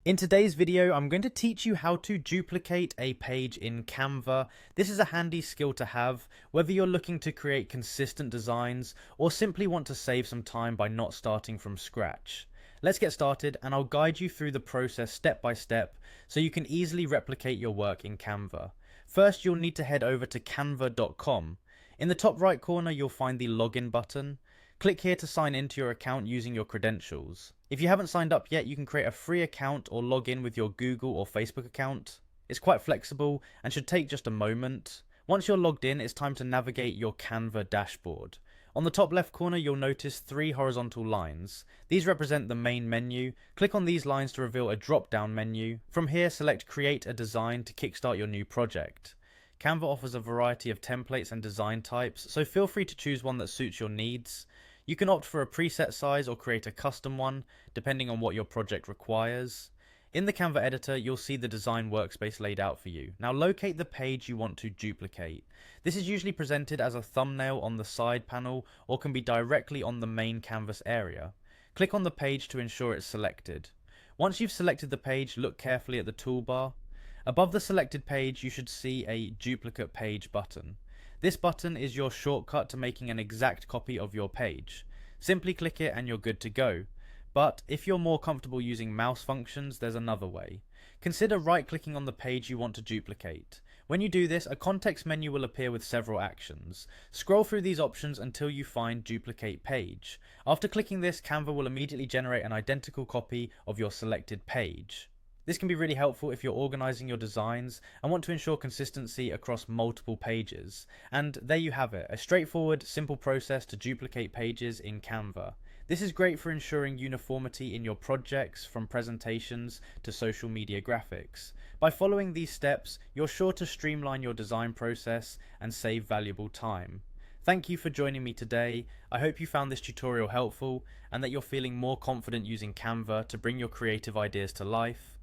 In today's video, I'm going to teach you how to duplicate a page in Canva. This is a handy skill to have, whether you're looking to create consistent designs or simply want to save some time by not starting from scratch. Let's get started and I'll guide you through the process step by step so you can easily replicate your work in Canva. First, you'll need to head over to canva.com. In the top right corner, you'll find the login button. Click here to sign into your account using your credentials. If you haven't signed up yet, you can create a free account or log in with your Google or Facebook account. It's quite flexible and should take just a moment. Once you're logged in, it's time to navigate your Canva dashboard. On the top left corner, you'll notice three horizontal lines. These represent the main menu. Click on these lines to reveal a drop-down menu. From here, select Create a Design to kickstart your new project. Canva offers a variety of templates and design types, so feel free to choose one that suits your needs. You can opt for a preset size or create a custom one, depending on what your project requires. In the Canva editor, you'll see the design workspace laid out for you. Now locate the page you want to duplicate. This is usually presented as a thumbnail on the side panel or can be directly on the main canvas area. Click on the page to ensure it's selected. Once you've selected the page, look carefully at the toolbar. Above the selected page, you should see a duplicate page button. This button is your shortcut to making an exact copy of your page. Simply click it and you're good to go. But if you're more comfortable using mouse functions, there's another way. Consider right-clicking on the page you want to duplicate. When you do this, a context menu will appear with several actions. Scroll through these options until you find Duplicate Page. After clicking this, Canva will immediately generate an identical copy of your selected page. This can be really helpful if you're organizing your designs and want to ensure consistency across multiple pages. And there you have it, a straightforward, simple process to duplicate pages in Canva. This is great for ensuring uniformity in your projects, from presentations to social media graphics. By following these steps, you're sure to streamline your design process and save valuable time. Thank you for joining me today. I hope you found this tutorial helpful and that you're feeling more confident using Canva to bring your creative ideas to life.